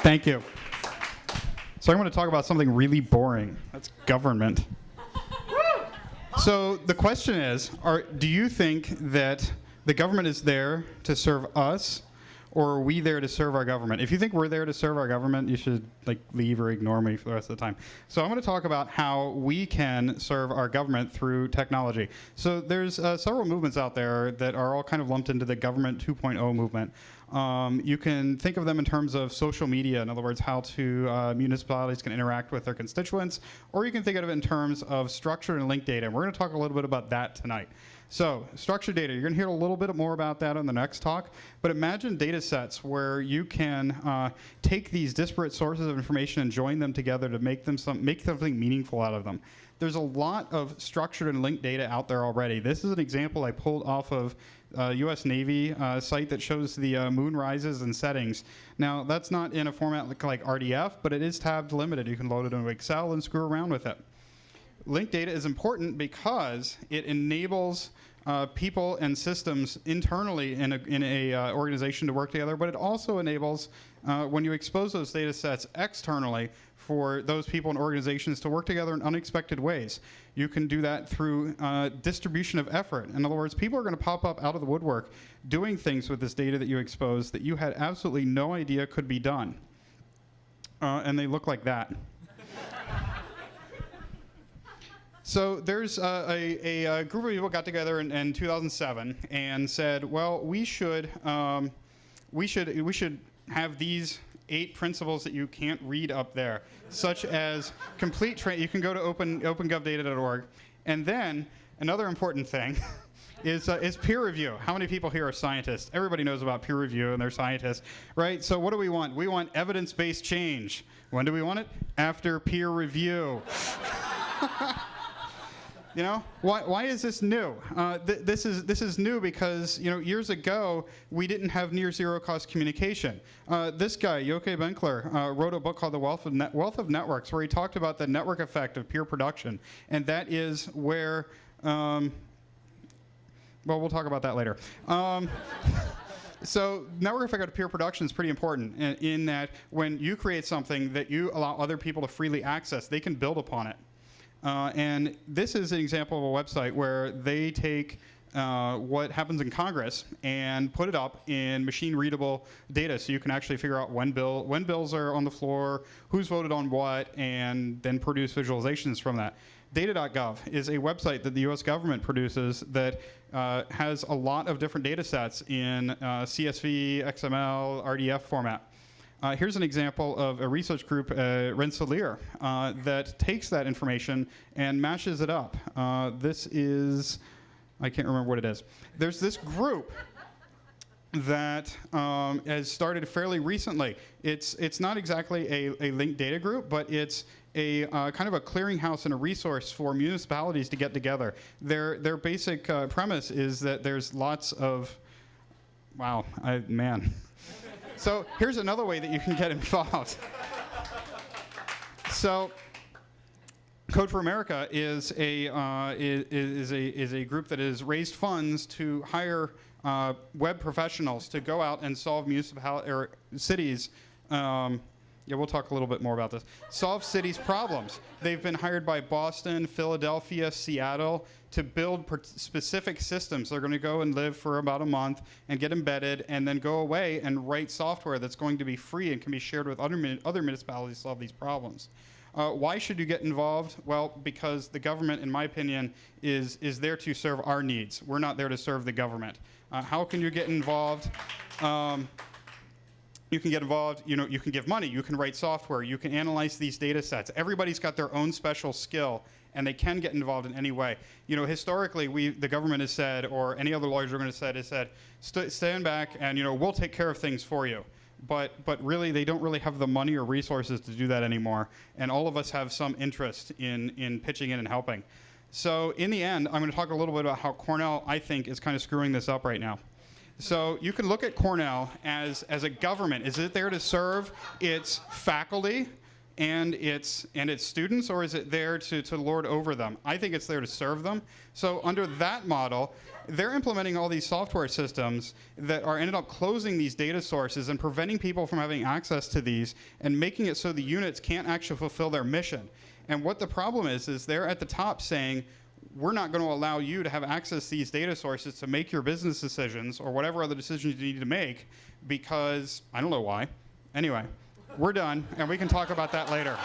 Thank you. So I'm going to talk about something really boring. That's government. So the question is, do you think that the government is there to serve us, or are we there to serve our government? If you think we're there to serve our government, you should leave or ignore me for the rest of the time. So I'm going to talk about how we can serve our government through technology. So there's several movements out there that are all kind of lumped into the government 2.0 movement. You can think of them in terms of social media, in other words, how municipalities can interact with their constituents, or you can think of it in terms of structured and linked data. And we're going to talk a little bit about that tonight. So structured data, you're going to hear a little bit more about that on the next talk, but imagine data sets where you can take these disparate sources of information and join them together to make something meaningful out of them. There's a lot of structured and linked data out there already. This is an example I pulled off of U.S. Navy site that shows the moon rises and settings. Now, that's not in a format like RDF, but it is tabbed limited. You can load it into Excel and screw around with it. Linked data is important because it enables people and systems internally in a organization to work together, but it also enables, when you expose those data sets externally, for those people and organizations to work together in unexpected ways. You can do that through distribution of effort. In other words, people are going to pop up out of the woodwork doing things with this data that you expose that you had absolutely no idea could be done. And they look like that. So there's a group of people got together in 2007 and said, well, we should have these 8 principles that you can't read up there, such as complete you can go to opengovdata.org. And then another important thing is peer review. How many people here are scientists? Everybody knows about peer review and they're scientists, right? So what do we want? We want evidence-based change. When do we want it? After peer review. You know, why is this new? This is new because, you know, years ago we didn't have near zero cost communication. This guy, Yoke Benkler, wrote a book called The Wealth of Networks, where he talked about the network effect of peer production, and that is where, well, we'll talk about that later. So network effect of peer production is pretty important in that when you create something that you allow other people to freely access, they can build upon it. And this is an example of a website where they take what happens in Congress and put it up in machine-readable data, so you can actually figure out when bills are on the floor, who's voted on what, and then produce visualizations from that. Data.gov is a website that the U.S. government produces that has a lot of different data sets in CSV, XML, RDF format. Here's an example of a research group, Rensselaer, that takes that information and mashes it up. This is, I can't remember what it is. There's this group that has started fairly recently. It's not exactly a linked data group, but it's a kind of a clearinghouse and a resource for municipalities to get together. Their basic premise is that there's lots of, wow, man. So here's another way that you can get involved. So Code for America is a group that has raised funds to hire web professionals to go out and solve cities. Yeah, we'll talk a little bit more about this. Solve cities' problems. They've been hired by Boston, Philadelphia, Seattle to build specific systems. They're going to go and live for about a month and get embedded and then go away and write software that's going to be free and can be shared with other municipalities to solve these problems. Why should you get involved? Well, because the government, in my opinion, is there to serve our needs. We're not there to serve the government. How can you get involved? You can get involved, you know, you can give money, you can write software, you can analyze these data sets. Everybody's got their own special skill, and they can get involved in any way. You know, historically, the government has said, or any other large organization has said, stand back and, you know, we'll take care of things for you. But really, they don't really have the money or resources to do that anymore. And all of us have some interest in pitching in and helping. So in the end, I'm going to talk a little bit about how Cornell, I think, is kind of screwing this up right now. So you can look at Cornell as a government. Is it there to serve its faculty? and its students, or is it there to lord over them? I think it's there to serve them. So under that model, they're implementing all these software systems that are ended up closing these data sources and preventing people from having access to these and making it so the units can't actually fulfill their mission. And what the problem is they're at the top saying, we're not going to allow you to have access to these data sources to make your business decisions or whatever other decisions you need to make because I don't know why. Anyway, we're done, and we can talk about that later.